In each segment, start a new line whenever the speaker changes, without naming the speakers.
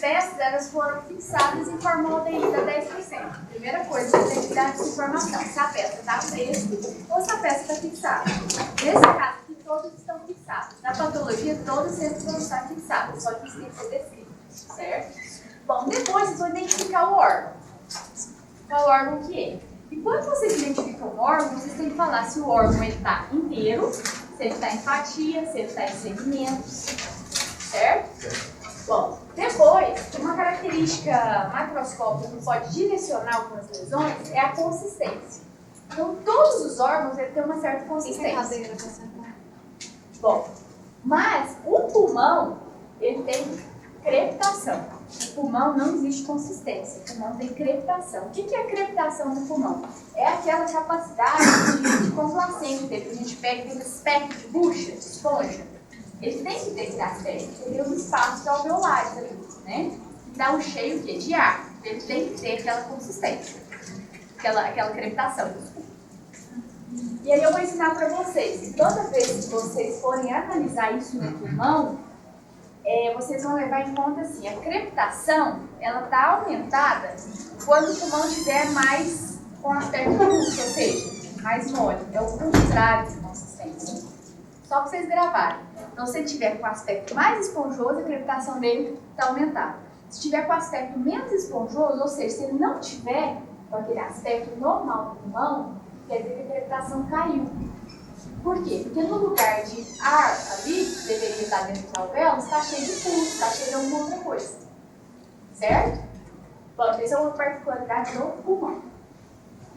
peças elas foram fixadas em formaldeído a 10%. Primeira coisa, você tem que dar essa informação, se a peça está fresca ou se a peça está fixada. Nesse caso aqui, todos estão fixados. Na patologia, todos eles vão estar fixados, só que isso tem que ser descrito, certo? Bom, depois vocês vão identificar o órgão. Qual órgão que é? E quando vocês identificam o órgão, vocês têm que falar se o órgão está inteiro, se ele está em fatia, se ele está em segmentos, certo? Bom, depois, uma característica macroscópica que pode direcionar algumas lesões é a consistência. Então, todos os órgãos têm uma certa consistência. Bom, mas o pulmão, ele tem crepitação. No pulmão não existe consistência, o pulmão tem crepitação. O que é crepitação no pulmão? É aquela capacidade de complacência dele, que a gente pega aquele aspecto de bucha, de esponja. Ele tem que ter esse aspecto, ele tem um espaço alveolares ali, né? Que dá um cheio de ar. Ele tem que ter aquela consistência, aquela crepitação. E aí eu vou ensinar para vocês, que toda vez que vocês forem analisar isso no pulmão, vocês vão levar em conta assim, a crepitação, ela está aumentada quando o pulmão estiver mais com aspecto robusto, ou seja, mais mole. É o contrário de consistência. Só para vocês gravarem. Então, se ele tiver com aspecto mais esponjoso, a crepitação dele está aumentada. Se tiver com aspecto menos esponjoso, ou seja, se ele não tiver com aquele aspecto normal do pulmão, quer dizer que a crepitação caiu. Por quê? Porque no lugar de ar ali, que deveria estar dentro dos alvéolos, está cheio de pulso, está cheio de alguma outra coisa. Certo? Bom, essa é uma particularidade do pulmão.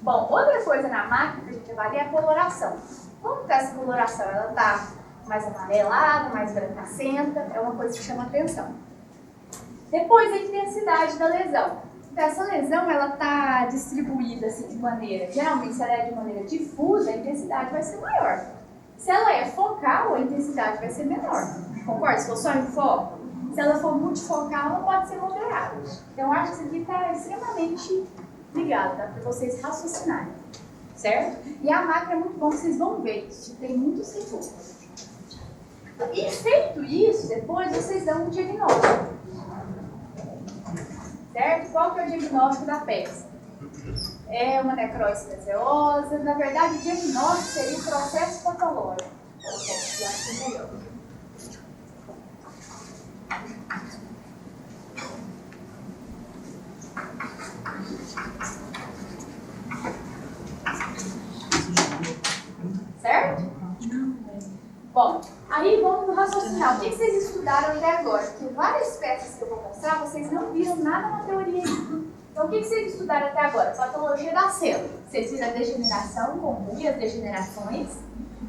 Bom, outra coisa na máquina que a gente avalia é a coloração. Como está essa coloração? Ela está mais amarelada, mais brancacenta, é uma coisa que chama atenção. Depois, a intensidade da lesão. Então, essa lesão, ela está distribuída assim, de maneira, geralmente, se ela é de maneira difusa, a intensidade vai ser maior. Se ela é focal, a intensidade vai ser menor. Concorda? Se for só em foco, se ela for multifocal, ela pode ser moderada. Então, eu acho que isso aqui está extremamente ligado, dá para vocês raciocinarem. Certo? E a máquina é muito bom, vocês vão ver, tem muitos recursos. E feito isso, depois vocês dão um diagnóstico. Certo? Qual que é o diagnóstico da peça? É uma necrose gaseosa. Na verdade, o diagnóstico seria o processo patológico. Eu posso explicar aqui melhor. Certo? Bom, aí vamos raciocinar. O que vocês estudaram até agora? Porque várias peças que eu vou mostrar, vocês não viram nada na teoria. Então, o que vocês estudaram até agora? Patologia da célula. Vocês viram a degeneração comum e as degenerações.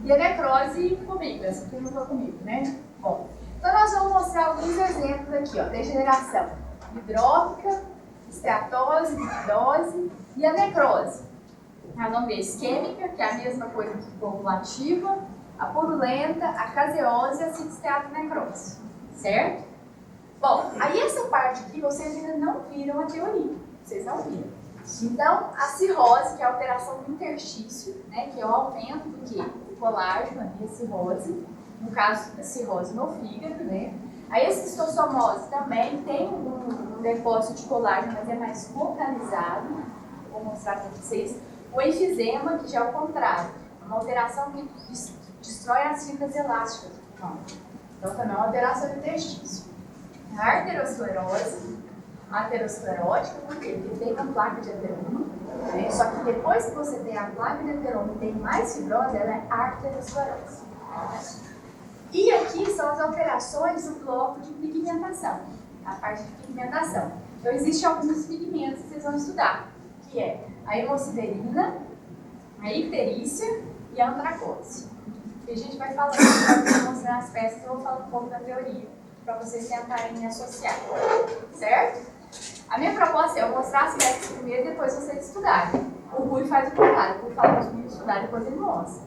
E a necrose comigo. Essa aqui não foi comigo, né? Bom, então nós vamos mostrar alguns exemplos aqui, ó. Degeneração hidrópica, esteatose, lipidose e a necrose. Nós vamos ver isquêmica, que é a mesma coisa que coagulativa, a purulenta, a caseose e a citosteatocnecrose. Certo? Bom, aí essa parte aqui vocês ainda não viram a teoria. Vocês não viram. Então, a cirrose, que é a alteração do interstício, né, que é o aumento do quê? Do colágeno, a cirrose, no caso, a cirrose no fígado, né? A esquistossomose também tem um depósito de colágeno, mas é mais localizado. Vou mostrar para vocês. O enfisema, que já é o contrário, uma alteração que destrói as fibras elásticas. Então, também é uma alteração do interstício. A arteriosclerose, aterosclerótica, por quê? Porque tem uma placa de ateroma, né? Só que depois que você tem a placa de ateroma e tem mais fibrose, ela é arteriosclerose. E aqui são as alterações do bloco de pigmentação, a parte de pigmentação. Então, existem alguns pigmentos que vocês vão estudar, que é a hemosiderina, a icterícia e a antracose. E a gente vai falando, para mostrar as peças, eu vou falar um pouco da teoria, para vocês tentarem associar, certo? A minha proposta é eu mostrar as peças primeiro e depois vocês estudarem. O Rui faz o contrário, o Rui fala para os meninos estudarem, depois ele mostra.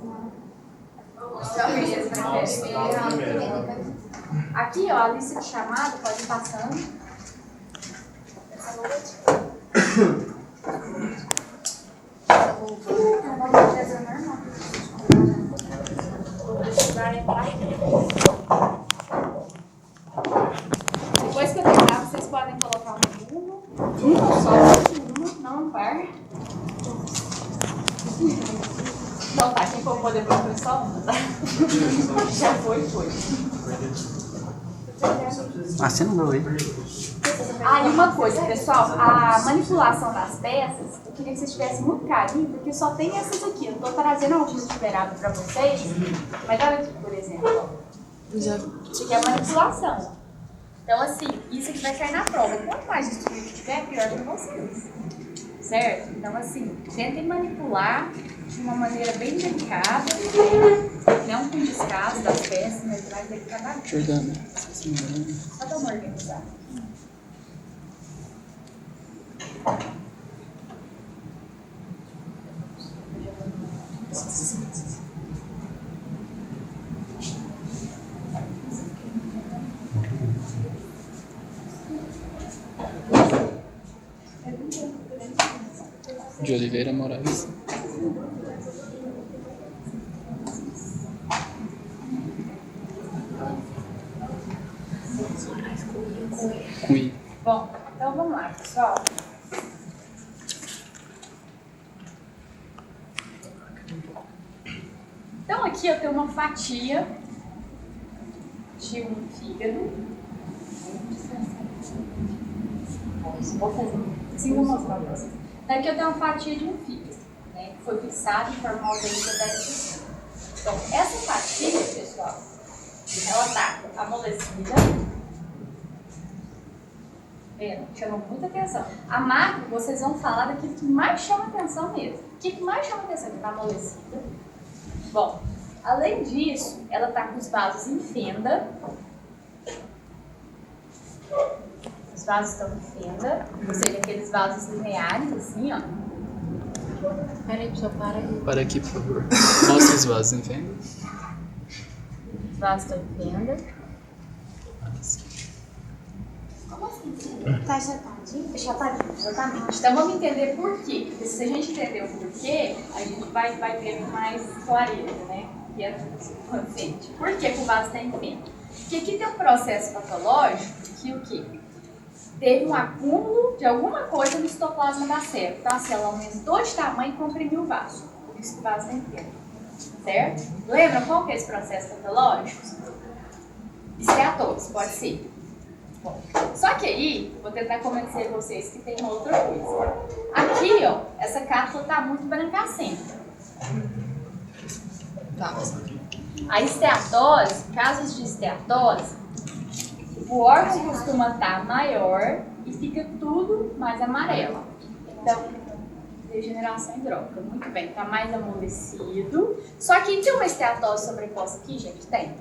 Aqui, ó, a lista de chamada, pode ir passando. Depois que eu terminar, vocês podem colocar uma só, não um par. Então tá, quem for poder pôr só uma, tá? Já foi.
Você não deu aí.
Ah, e uma coisa, pessoal, a manipulação das peças, eu queria que vocês tivessem muito carinho, porque só tem essas aqui. Eu tô trazendo alguns liberados pra vocês, mas olha aqui, por exemplo, ó. Isso aqui é manipulação. Então, assim, isso aqui vai cair na prova. Quanto mais destruído tiver, pior pra vocês. Certo? Então, assim, tentem manipular de uma maneira bem delicada, não com descaso das peças, mas mais delicadamente.
Jordana.
Só dá uma organizada.
De Oliveira Moraes. Cunha.
Bom, então vamos lá, pessoal. Então aqui eu tenho uma fatia de um fígado. Vou fazer. Sim, vou mostrar para vocês. Então aqui eu tenho uma fatia de um fígado, né, que foi fixado em formaldeído 10%. Então essa fatia, pessoal, ela está amolecida. Chama muita atenção. A macro, vocês vão falar daquilo que mais chama atenção mesmo. O que mais chama atenção? Que está amolecida. Bom, além disso, ela está com os vasos em fenda. Os vasos estão em fenda, ou seja, aqueles vasos lineares, assim, ó.
Peraí, pessoal, para aí.
Para aqui, por favor. Mostra os vasos, entende?
Os vasos estão em fenda. Como assim?
Tá achatadinho?
Achatadinho, exatamente. Então vamos entender por quê. Porque se a gente entender o porquê, a gente vai ter mais clareza, né? Que é consciente. Por que o vaso está em fenda? Porque aqui tem um processo patológico que o quê? Teve um acúmulo de alguma coisa no citoplasma da célula. Então a célula aumentou de tamanho e comprimiu o vaso. Por isso que o vaso está em fenda. Certo? Lembra qual que é esse processo patológico? Esteatose, pode ser. Bom, só que aí, vou tentar convencer vocês que tem uma outra coisa. Aqui, ó, essa cápsula está muito brancacenta.
Tá.
A esteatose, casos de esteatose, o órgão costuma estar maior e fica tudo mais amarelo. Então, degeneração hidrópica, muito bem, está mais amolecido. Só que tem uma esteatose sobreposta aqui, gente? Tem.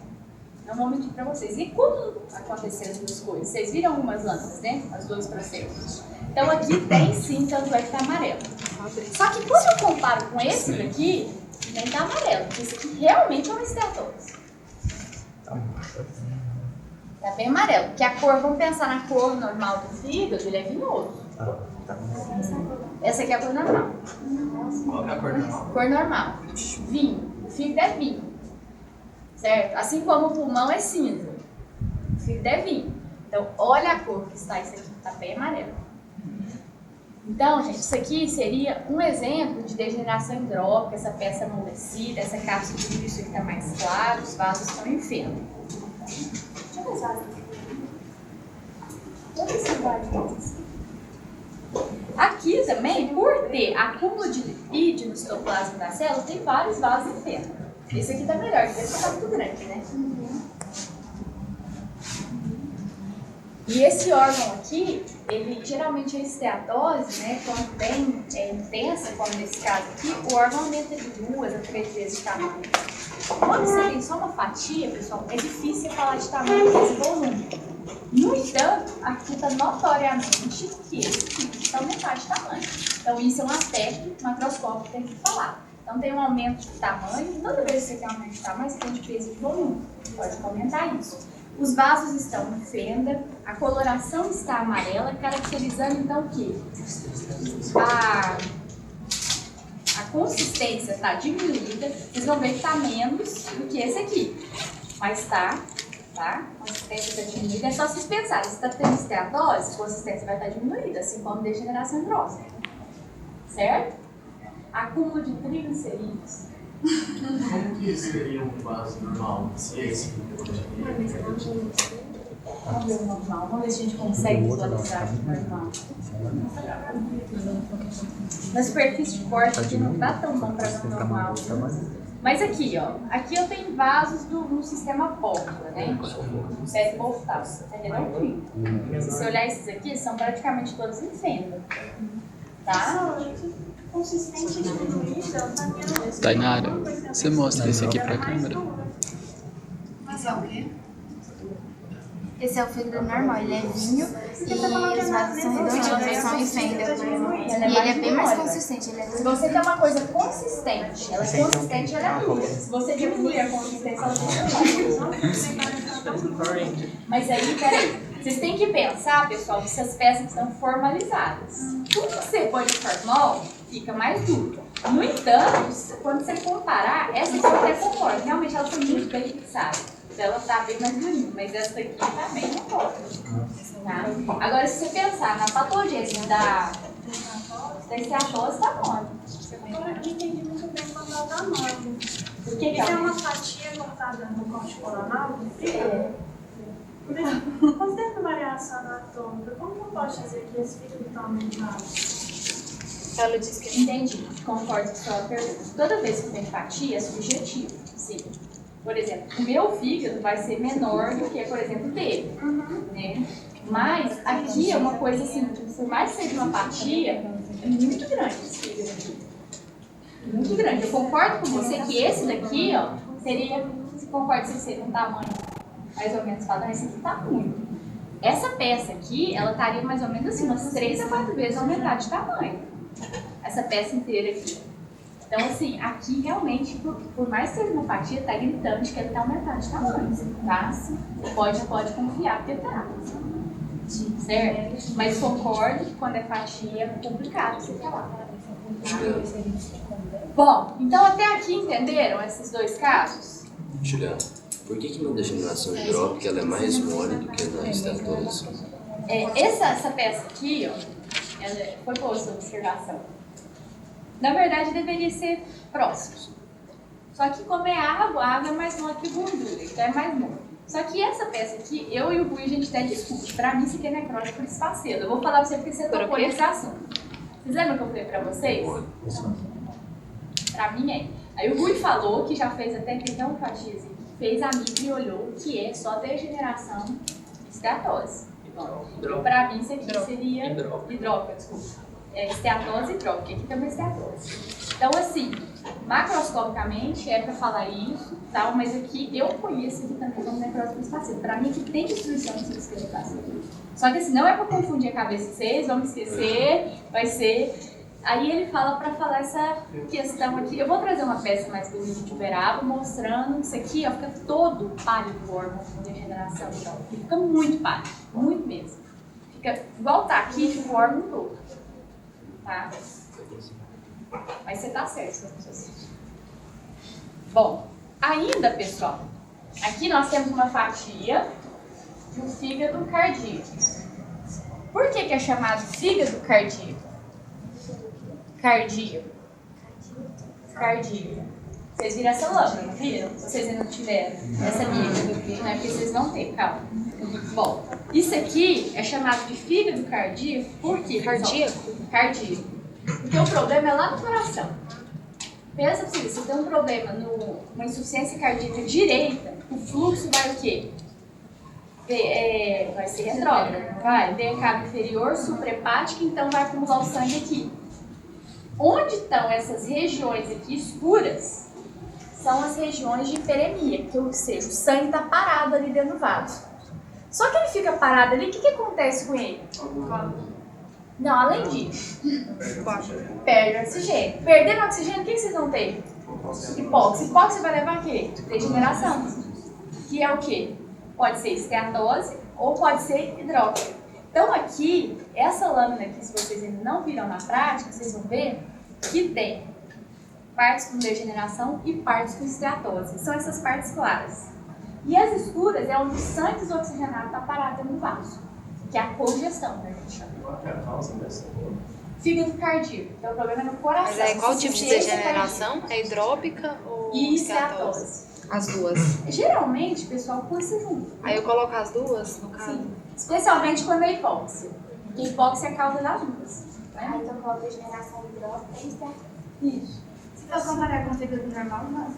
Não vou mentir para vocês. E quando aconteceram as duas coisas? Vocês viram algumas lâmpadas, né? Os dois processos. Então aqui tem sim, tanto é que está amarelo. Só que quando eu comparo com esse daqui, nem está amarelo, porque esse aqui realmente é uma esteatose. Está bem amarelo, porque a cor, vamos pensar na cor normal do fígado, ele é vinhoso. Essa aqui é a cor normal.
Qual é a cor normal?
Cor normal. Vinho. O fígado é vinho. Certo? Assim como o pulmão é cinza. O fígado é vinho. Então, olha a cor que está isso aqui, está bem amarelo. Então, gente, isso aqui seria um exemplo de degeneração hidrópica, essa peça amolecida, essa cápsula de líquido que está mais claro, os vasos estão em fenda. Deixa eu ver os vasos aqui. Todos esses vasos. Aqui também, por ter acúmulo de lipídio no citoplasma da célula, tem vários vasos em fenda. Esse aqui tá melhor, porque esse tá muito grande, né? E esse órgão aqui, ele geralmente é esteatose, né? Quando bem intensa, como nesse caso aqui, o órgão aumenta de 2 a 3 vezes o tamanho. Quando você tem só uma fatia, pessoal, é difícil falar de tamanho desse volume. No entanto, aqui está notoriamente que esse tipo está aumentado de tamanho. Então, isso é um aspecto macroscópico que tem que falar. Então, tem um aumento de tamanho. Toda vez que você tem um aumento de tamanho, você tem de peso e de volume. Pode comentar isso. Os vasos estão em fenda, a coloração está amarela, caracterizando então o quê? A consistência está diminuída. Vocês vão ver que está menos do que esse aqui, mas está tá? Consistência está diminuída. É só vocês pensarem, se está tendo esteatose, a consistência vai estar diminuída, assim como degeneração hidróxica. Certo? Acúmulo de triglicerídeos.
Como que seria um vaso normal? Se é esse
Vamos ver o normal. Vamos ver se a gente consegue visualizar o normal. Na superfície de corte aqui não dá tão bom para ver o normal. Mas aqui, ó. Aqui eu tenho vasos no sistema pólvula, né? Série portal. Entendeu? Se você olhar esses aqui, são praticamente todos em fenda. Tá?
Consistente diminuída,
Tainara, você mostra esse aqui pra câmera?
Esse é o quê? Esse é o fígado normal, ele é vinho e os vasos são redondinhos, são em fenda. E ele é bem mais consistente. Ele é
Se você tem uma coisa consistente, ela é consistente, ela é dura. Se você diminuir a consistência, ela fica dura. Mas aí, peraí, vocês têm que pensar, pessoal, que essas peças estão formalizadas. Tudo que você põe no formol fica mais duro. No entanto, quando você comparar, essa aqui eu até concordo, realmente ela foi muito bem fixada. Ela está bem mais durinha, mas essa daqui está bem menor. Tá? Agora, se você pensar na patogênese da esteatose, está bom.
Eu não entendi muito bem quando ela dá norma.
Por que
Isso é uma fatia cortada no corte coronal do fígado? Por exemplo, considerando variação anatômica, como eu posso dizer que esse fígado está aumentado?
Ela diz que
Entendi, concordo com a sua pergunta. Toda vez que tem fatia, é subjetivo, sim. Por exemplo, o meu fígado vai ser menor do que, por exemplo, o dele. Né? Mas aqui é uma coisa assim, por mais que seja uma fatia, é muito grande esse fígado aqui. Muito grande. Eu concordo com você que esse daqui, ó, seria, você concorda que seria um tamanho mais ou menos padrão, esse aqui tá muito. Essa peça aqui, ela estaria mais ou menos assim, umas 3 a 4 vezes aumentar de tamanho. Essa peça inteira aqui. Então, assim, aqui realmente, por mais que seja uma fatia, tá gritando de que ele tá aumentando de tamanho, tá? Pode confiar, porque tá. Certo? Mas concordo que quando é fatia, é complicado você falar. Bom, então até aqui entenderam esses dois casos?
Juliana, por que na degeneração hidrópica ela é mais mole do que na esteatose?
Essa peça aqui, ó, ela foi boa essa observação. Na verdade, deveria ser próximo. Só que como é água, a água é mais mole que gordura, então é mais mole. Só que essa peça aqui, eu e o Rui, a gente até discute. Pra mim, isso aqui é necrose por espacedo. Eu vou falar pra você porque você tocou nesse assunto. Vocês lembram que eu falei pra vocês? Pra mim é. Aí o Rui falou que já fez até uma fatia, fez a micro e olhou que é só degeneração esteatose. Pra mim, isso aqui seria hidrópica, desculpa. Esteatose e hidrópica, aqui também é esteatose. Então, assim, macroscopicamente é para falar isso, tal, mas aqui eu conheço aqui também como necrose por espacedo. Para mim, aqui tem destruição do sistema espacedo. Só que assim, não é para confundir a cabeça de vocês, vamos esquecer, vai ser. Aí ele fala para falar essa questão aqui. Eu vou trazer uma peça mais bonita de Uberaba mostrando isso aqui, ó, fica todo pálido o órgão com degeneração hidrópica. Fica muito pálido, muito mesmo. Fica igual tá aqui, fica o órgão todo. Tá? Mas você tá certo, Bom, ainda, pessoal, aqui nós temos uma fatia do fígado cardíaco. Por que é chamado fígado cardíaco? Cardíaco. Vocês viram essa lâmina, não viram? Vocês ainda não tiveram essa minha, não é porque vocês vão ter, calma. Bom, isso aqui é chamado de fígado cardíaco, por quê? Cardíaco? Cardíaco. Porque o problema é lá no coração. Pensa assim, se tem um problema numa insuficiência cardíaca direita, o fluxo vai o quê? Vai ser retrógrado, vai? Vem a cava inferior, suprahepática, então vai acumular o sangue aqui. Onde estão essas regiões aqui escuras? São as regiões de hiperemia, ou seja, o sangue está parado ali dentro do vaso. Só que ele fica parado ali, o que acontece com ele? Não, além disso, perde oxigênio. Perdendo oxigênio, o que vocês vão ter? Hipóxia. Hipóxia vai levar a quê? Degeneração. Que é o quê? Pode ser esteatose ou pode ser hidrópica. Então aqui, essa lâmina aqui, se vocês ainda não viram na prática, vocês vão ver que tem partes com degeneração e partes com esteatose. São essas partes claras. E as escuras é onde o sangue desoxigenado está parado dentro do vaso, que é a congestão, né, a gente chama. Fígado cardíaco, que é o problema no coração.
Mas aí qual tipo de
Insuficiência
degeneração? É hidrópica ou
E
esteatose?
esteatose.
As duas.
Geralmente, o pessoal cursa junto.
Aí eu coloco as duas, no caso?
Sim. Especialmente quando é hipóxia. Porque hipóxia é a causa das duas.
Aí então coloca a degeneração hidrópica e esteatose.
Isso.
Se for comparar com o fígado normal, não.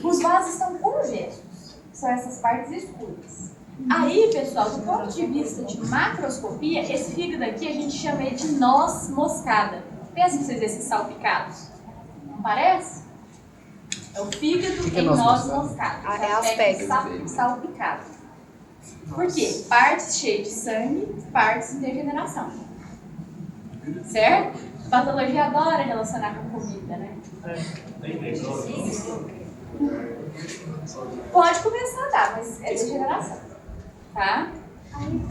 Os vasos estão congestos. São essas partes escuras. Aí, pessoal, do ponto de vista de macroscopia, esse fígado aqui a gente chama ele de noz moscada. Pensa em vocês esses salpicados. Não parece? É o fígado
que é
em
noz
noz
moscada?
moscada.
Ah,
Que
é
o
aspecto.
salpicado. Por quê? Partes cheias de sangue, partes em degeneração. Certo? Patologia adora relacionar com comida, né? Pode começar a dar, mas é degeneração. Tá?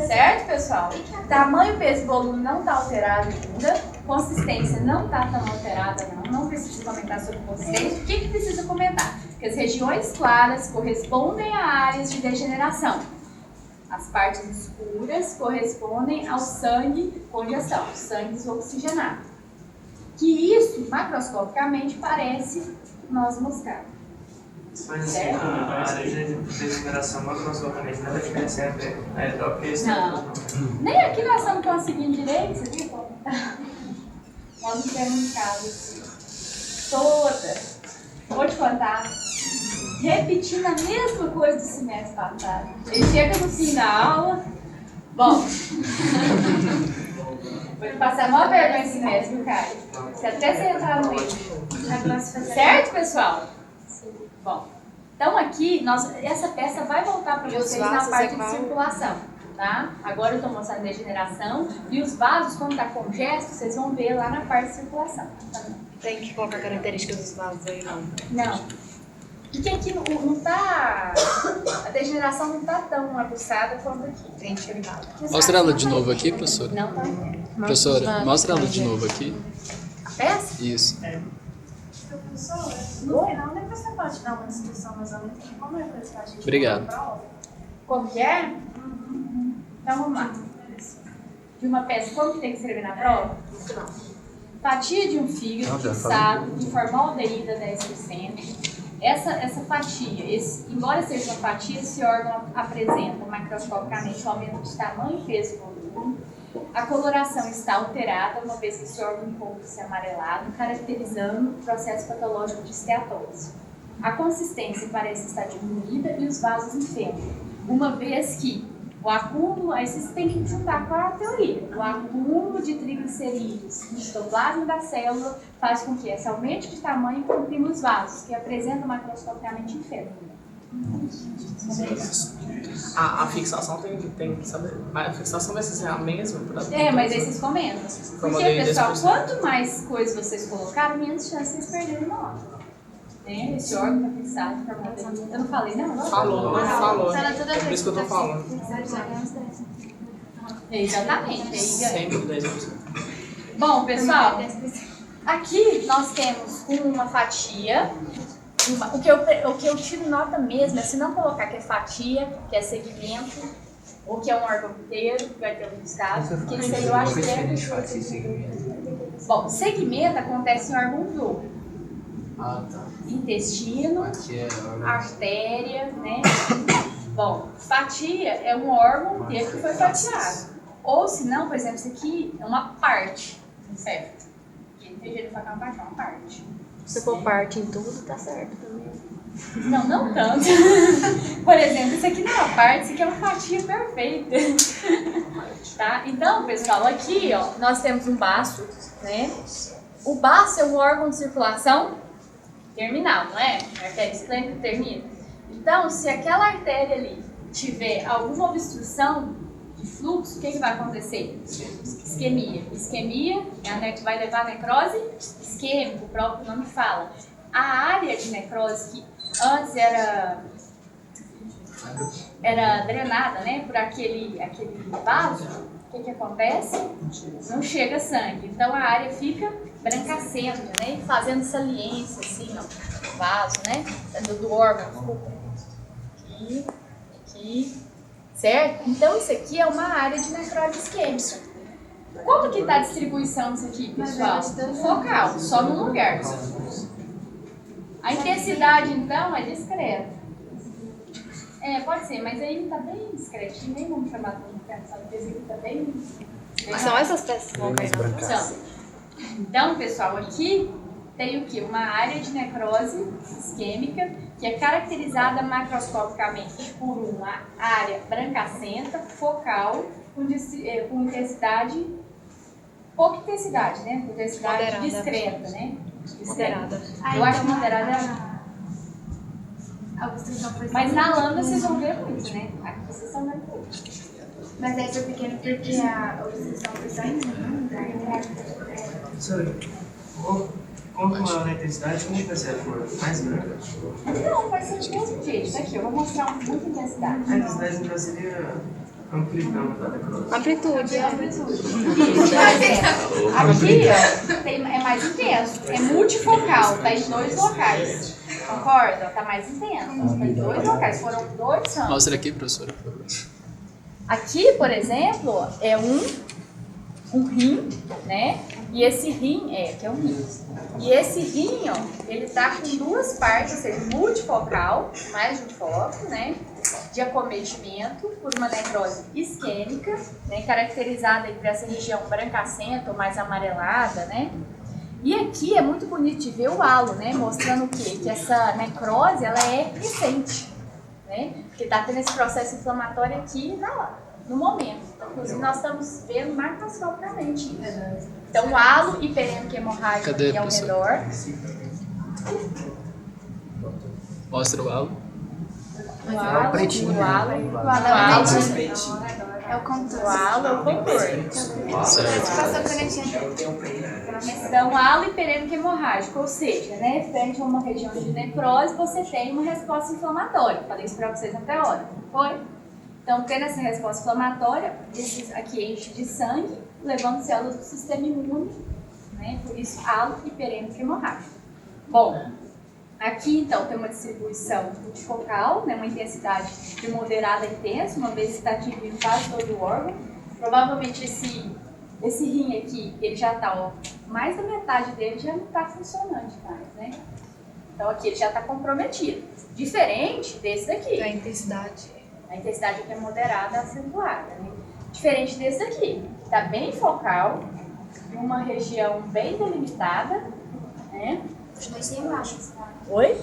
Certo, pessoal? Tamanho, peso e volume não está alterado ainda. Consistência não está tão alterada, não precisa comentar sobre consistência. O que precisa comentar? Que as regiões claras correspondem a áreas de degeneração. As partes escuras correspondem ao sangue congestão, sangue desoxigenado. Que isso, macroscopicamente, parece noz moscada.
Mas assim, a área de degeneração macroscopicamente não é a diferença entre a hidrópica e a
Não. Nem aqui nós estamos conseguindo direito, você viu? Nós não temos um caso assim. Toda. Vou te contar. Repetindo a mesma coisa do semestre passado. Ele chega no fim da aula. Bom. Vou te passar uma vergonha esse semestre, viu, Caio? Você até você entrar no eixo. Certo, pessoal? Bom. Então aqui, essa peça vai voltar para
E os
vocês na
vasos
parte
é
de
qual?
circulação. Tá? Agora eu estou mostrando degeneração. E os vasos, quando está congesto, vocês vão ver lá na parte de circulação. Tá?
Tem que colocar características dos vasos aí, não.
Não. Porque aqui não tá. A degeneração não tá tão aguçada quanto aqui.
Entendi.
Mostra ela de novo aqui, professora.
Não tá entendendo.
Professora, mostra ela de novo aqui.
A peça?
Isso.
Professora, no final, nem você pode dar uma descrição mais ou menos de como é que a gente
Obrigado.
prova?
Como que é? Então vamos lá. De uma peça, como que tem que escrever na prova? Fatia de um fígado fixado de forma aldeída 10%. Essa fatia, embora seja uma fatia, esse órgão apresenta macroscopicamente um aumento de tamanho, peso e volume. A coloração está alterada, uma vez que esse órgão encontra-se amarelado, caracterizando o processo patológico de esteatose. A consistência parece estar diminuída e os vasos inflamam, uma vez que o acúmulo, aí vocês têm que juntar com a teoria, o acúmulo de triglicerídeos no citoplasma da célula faz com que esse aumente de tamanho e comprima os vasos, que apresentam macroscopicamente enfermo.
A fixação tem que saber. A fixação vai ser a mesma para
Mas aí vocês comentam. Porque,
Falei
pessoal,
10%.
quanto mais coisas vocês colocarem, menos chance de vocês perderem uma hora. Né? Esse órgão está fixado de forma aldeída. Eu não falei, não?
Falou.
Toda
É por isso que eu tô falando.
Exatamente. Aí ganha.
Sempre 10%.
Bom, pessoal, aqui nós temos uma fatia. O que eu tiro nota mesmo é se não colocar que é fatia, que é segmento, ou que é um órgão inteiro, que vai ter alguns casos, porque isso aí eu acho que é. Bom, segmento acontece em órgão duplo.
Ah, tá.
Intestino,
Aqui é
artéria, né? Bom, fatia é um órgão inteiro que foi fatiado. Ou se não, por exemplo, isso aqui é uma parte, certo? Porque tem jeito de falar uma parte, é uma parte.
Se for parte em tudo, tá certo também.
Não tanto. Por exemplo, isso aqui não é uma parte, isso aqui é uma fatia perfeita. Tá? Então, pessoal, aqui ó, nós temos um baço, né? O baço é um órgão de circulação terminal, não é? A artéria esclênica termina. Então, se aquela artéria ali tiver alguma obstrução de fluxo, o que vai acontecer? Isquemia. Isquemia é a que vai levar a necrose isquêmica, o próprio nome fala. A área de necrose que antes era drenada, né, por aquele vaso, o que acontece? Não chega sangue. Então a área fica brancacenta, né, fazendo saliência, assim, ó. vaso, né? Do órgão, desculpa. Aqui, certo? Então isso aqui é uma área de necrose isquêmica. Como que está a distribuição disso aqui, pessoal? Focal, só num lugar. A intensidade, então, é discreta. Pode ser, mas aí está bem discretinho, nem vamos chamar de atenção, porque esse aqui está bem...
São essas peças que vão cair na
São. Então, pessoal, aqui tem o quê? Uma área de necrose isquêmica que é caracterizada macroscopicamente por uma área brancacenta, focal, com intensidade, pouca intensidade, né? Intensidade
moderada.
Discreta, né?
Moderada.
Eu acho moderada. Mas na lâmina vocês vão ver muito, né? Aqui vocês estão vendo muito.
Mas aí foi pequeno porque a obstrução foi só em um lugar.
Professora, quanto maior a intensidade, como vai ser a cor? Mais branca?
Não, vai ser do mesmo jeito. Aqui, eu vou mostrar muita intensidade.
A intensidade então seria amplitude da necrose.
Amplitude.
Aqui, ó, é mais intenso. É multifocal, tá em 2 locais. Concorda? Tá mais intenso. Tá em 2 locais. Foram 2 ramos.
Mostra aqui, professora, por favor.
Aqui, por exemplo, é um rim, né? E esse rim que é um rim. E esse rim, ó, ele tá com 2 partes, ou seja, multifocal, mais de um foco, né? De acometimento por uma necrose isquêmica, né? Caracterizada aí por essa região brancacenta ou mais amarelada, né? E aqui é muito bonito de ver o halo, né? Mostrando o quê? Que essa necrose, ela é recente, né? Porque tá tendo esse processo inflamatório aqui no momento. Inclusive, nós estamos vendo macroscopicamente isso. Então, o halo hiperêmico hemorrágico aqui ao redor.
Mostra o halo.
O halo é o contorno. O halo é o contorno. Então, halo hiperêmico hemorrágico, ou seja, né, frente a uma região de necrose, você tem uma resposta inflamatória. Falei isso para vocês até agora, foi? Então, tendo essa resposta inflamatória, esses aqui enche de sangue, levando células do sistema imune, né? Por isso, halo hiperêmico hemorrágico. Bom, aqui então tem uma distribuição multifocal, né? Uma intensidade de moderada a intensa, uma vez que está atingindo quase todo o órgão. Provavelmente esse rim aqui, ele já está, mais da metade dele já não está funcionando mais, né? Então aqui ele já está comprometido. Diferente desse daqui.
A intensidade.
A intensidade aqui é moderada, acentuada, né? Diferente desse daqui, que está bem focal, em uma região bem delimitada, né? Oi?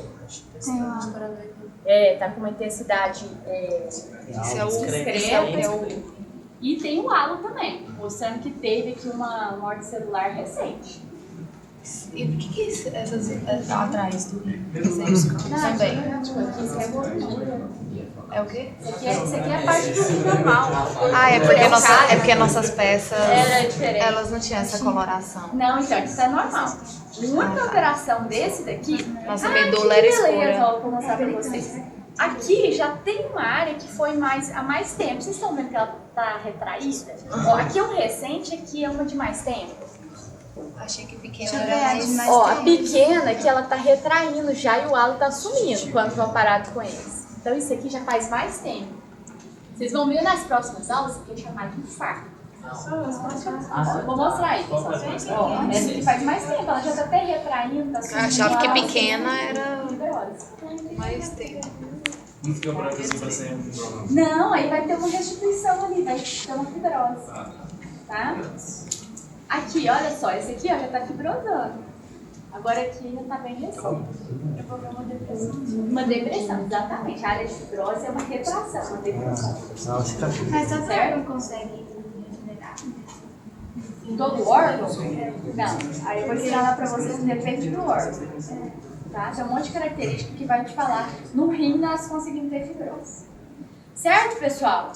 Tá com uma intensidade discreta. E tem o halo também, mostrando que teve aqui uma morte celular recente.
E por que essas atrás do rim?
Também. Isso é gordura.
É o quê?
Isso aqui é a parte do rim normal.
Ah, é porque nossas peças, elas não tinham essa coloração.
Não, então, isso é normal. A única alteração desse daqui...
Nossa medula era escura.
Ó, vou mostrar pra vocês. Aqui já tem uma área que foi há mais tempo. Vocês estão vendo que ela tá retraída? Ó, aqui é um recente, aqui é uma de mais tempo.
Achei que pequena era mais...
Ó, a pequena que ela tá retraindo já e o halo tá sumindo quando comparado com eles. Então isso aqui já faz mais tempo. Vocês vão ver nas próximas aulas que é chamado de infarto. Eu vou mostrar aí, pessoal. Ó, essa aqui faz mais tempo, ela já tá até retraindo, tá sumindo.
Eu achava que pequena era mais tempo.
Não fica branco assim pra sempre.
Não, aí vai ter uma restituição ali, vai ter uma fibrose. Tá? Aqui, olha só, esse aqui ó, já tá fibrosando. Agora aqui já tá bem recente. Eu vou ver uma depressão. Uma depressão, exatamente. A área de fibrose é uma retração, uma depressão.
Mas só você não consegue regenerar?
Em todo o órgão? Não. Aí eu vou ensinar lá pra vocês, depende do órgão. Tá? Tem um monte de característica que vai te falar. No rim nós conseguimos ter fibrose. Certo, pessoal?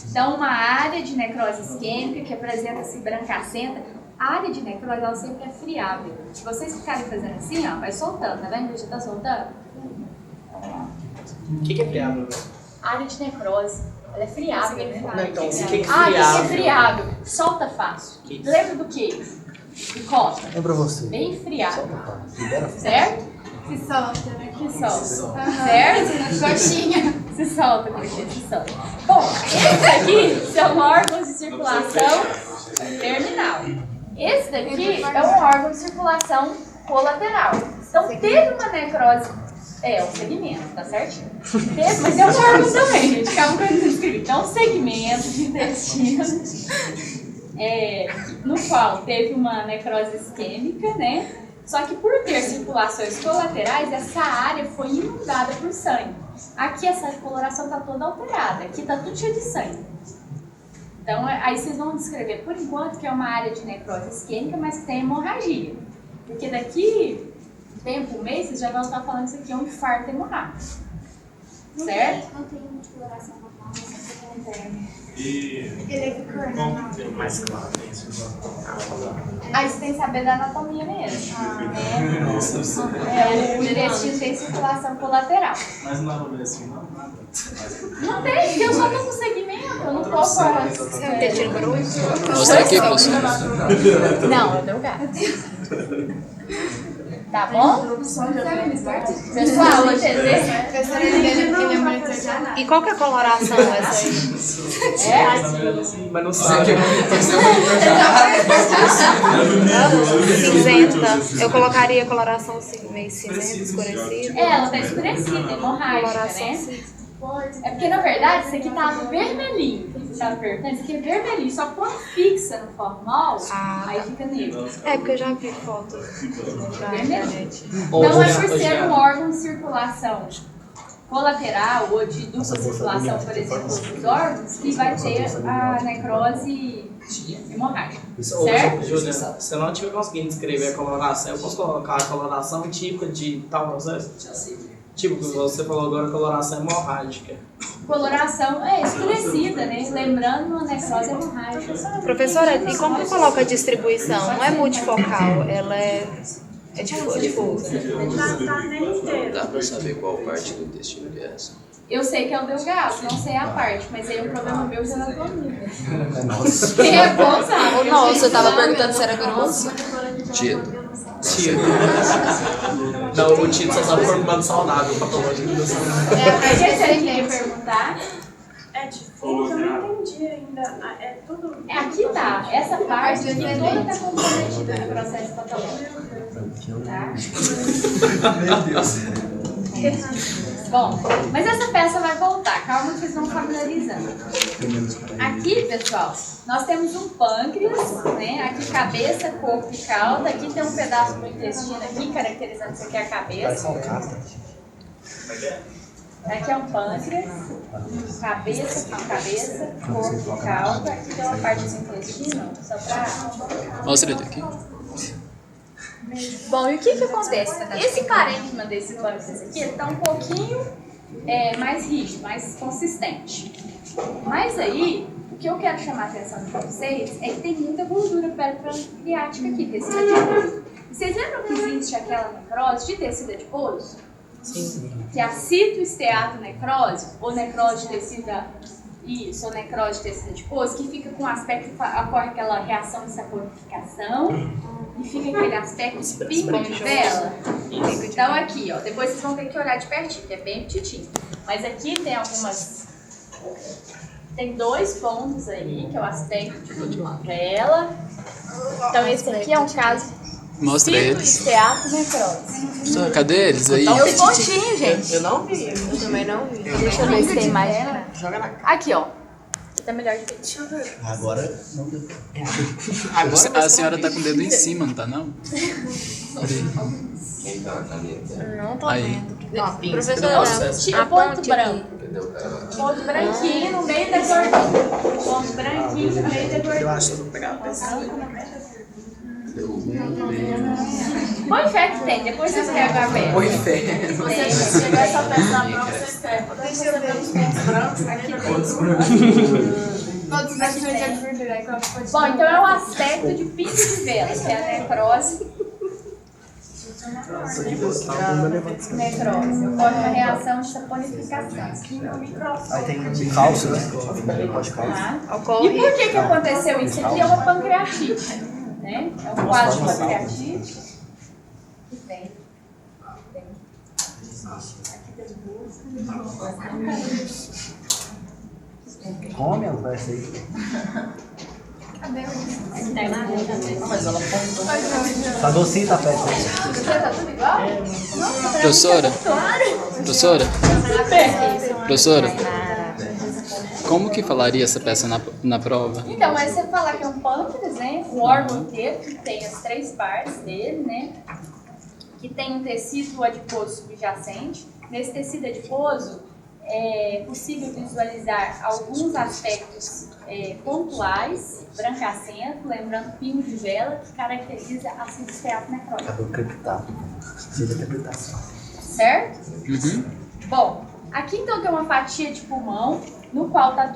Então, uma área de necrose isquêmica que apresenta-se brancacenta. A área de necrose, ela sempre é friável. Se vocês ficarem fazendo assim, ó, vai soltando, tá vendo? Já tá soltando?
O que é friável?
A área de necrose, ela é friável, né?
Não, então, o que é
Ah,
friável?
isso é friável. Solta fácil. Lembra do quê? De costa.
É pra você.
Bem friável. Certo?
Se solta.
Que solta. Certo?
Coxinha.
Se solta, coxinha, se solta. Bom, esse aqui são órgãos de circulação terminal. Esse daqui é um órgão de circulação colateral. Então, teve uma necrose. É, um segmento, tá certinho? Teve, mas é um órgão também, gente. Calma que eu não escrevi. Então, um segmento de intestino, no qual teve uma necrose isquêmica, né? Só que por ter circulações colaterais, essa área foi inundada por sangue. Aqui essa coloração está toda alterada, aqui está tudo cheio de sangue. Então, aí vocês vão descrever, por enquanto, que é uma área de necrose isquêmica, mas que tem hemorragia. Porque daqui tempo, um mês, vocês já vão estar falando que isso aqui é um infarto hemorrágico. Certo?
Não tem muita coloração normal, mas é
Ele
Como ter mais claro isso?
Aí você tem que saber da anatomia mesmo. O intestino tem circulação colateral.
Mas não era assim, não?
Não tem, porque eu só tô com segmento, eu não tô com a...
Você não tem tiro por hoje?
Mostra aqui, professor.
Não, eu dei o gato. Tá bom? Pessoal, entendeu?
Professora, ele é monitor de análise.
E qual que é a coloração essa aí?
É?
Mas não sabe.
Cinzenta. Eu colocaria coloração meio cinzenta, escurecida.
Ela tá escurecida, hemorrágica, né? É porque, na verdade, isso aqui tava vermelhinho. Você tava perguntando, isso aqui é vermelhinho. Só quando fixa no formol, aí fica negro.
É, porque eu já vi foto na internet.
Não é por ser um órgão de circulação colateral ou de dupla circulação, por exemplo, dos órgãos, que vai ter a necrose hemorrágica. Certo?
Júlia, se eu não estiver conseguindo descrever a coloração, eu posso colocar a coloração típica de tal processo? Tipo, você falou agora, coloração hemorrágica.
Coloração é escurecida, né? Lembrando uma necrose hemorrágica.
Professora, e como que coloca a distribuição? Não é multifocal, ela é difusa.
Tá nele inteiro.
Dá pra saber qual parte do intestino que é essa?
Eu sei que é o delgado, não sei a parte, mas aí o problema meu é anatomia. Quem é bom sabe.
Nossa, eu tava perguntando se era grosso.
Tito.
Tito. Não, o Tito só sabe formando saudável, patológico.
É o que você queria perguntar.
É difícil, eu não entendi ainda. É tudo.
É aqui tá, essa parte aqui toda tá comprometida no processo patológico. Tá?
Meu Deus.
Bom, mas essa peça vai voltar, calma que vocês vão familiarizando. Aqui, pessoal, nós temos um pâncreas, né? Aqui cabeça, corpo e cauda. Aqui tem um pedaço do intestino aqui, caracterizando isso aqui é a cabeça. Aqui é um pâncreas, cabeça, corpo e cauda. Aqui tem uma parte do intestino, só pra...
Mostra ele aqui.
Bom, e o que acontece? Esse parênquima desse pâncreas aqui está um pouquinho mais rígido, mais consistente. Mas aí, o que eu quero chamar a atenção de vocês é que tem muita gordura peripancreática aqui, tecido adiposo. Vocês lembram que existe aquela necrose de tecido adiposo? Sim. Que é a citoesteatonecrose, ou necrose de tecido... Isso, ou necrose de tecido adiposo, que fica com aspecto, ocorre aquela reação de saponificação e fica aquele aspecto espinho de vela. Então aqui, ó, depois vocês vão ter que olhar de pertinho, que é bem petitinho. Mas aqui tem algumas... Tem dois pontos aí, que é o aspecto de vela. Então esse aqui é um caso
Mostra eles.
citoesteatonecrose.
Só, cadê eles aí?
Os pontinhos, gente.
Eu não vi.
Eu também não vi.
Deixa eu ver se tem mais.
Joga na cara.
Aqui, ó. Tá melhor de ver. Deixa eu ver.
Agora não deu.
A senhora tá com o dedo em cima, não tá não?
Quem tá na caneta?
Não tô
Aí.
vendo.
Professora, tira ponto branco.
Cadê o cara?
Ponto branquinho no meio da gordura. Ponto branquinho no meio da gordura.
Eu acho que eu vou pegar a peça.
Põe fé que tem, depois vocês pegam a pé.
Põe fé.
Se você pegar essa peça na prova, você escreve. Deixa eu ver os pontos brancos aqui
Todos os braços de gordura. Aí quando for de
Bom, então é um aspecto de pinto de vela, que é a necrose. Necrose. Ocorre uma reação de saponificação.
Aí tem cálcio, né? Pode cálcio.
Tá? E
Ocorre.
por que aconteceu isso aqui? É uma pancreatite, né? É um quadro de pancreatite. Que vem
Come ela vai sair.
Mas ela apontou.
Tá docinho, tá perto.
Tá tudo igual?
Professora? Professora? Como que falaria essa peça na prova?
Então, mas você falar que é um pâncreas, né? Um órgão inteiro que tem as 3 partes dele, né? Que tem um tecido adiposo subjacente. Nesse tecido adiposo é possível visualizar alguns aspectos pontuais, brancacento, lembrando pingo de vela, que caracteriza a esteato necrótica.
Acabou crepitado. Sem interpretação.
Certo?
Uhum.
Bom, aqui então tem uma fatia de pulmão, no qual está tudo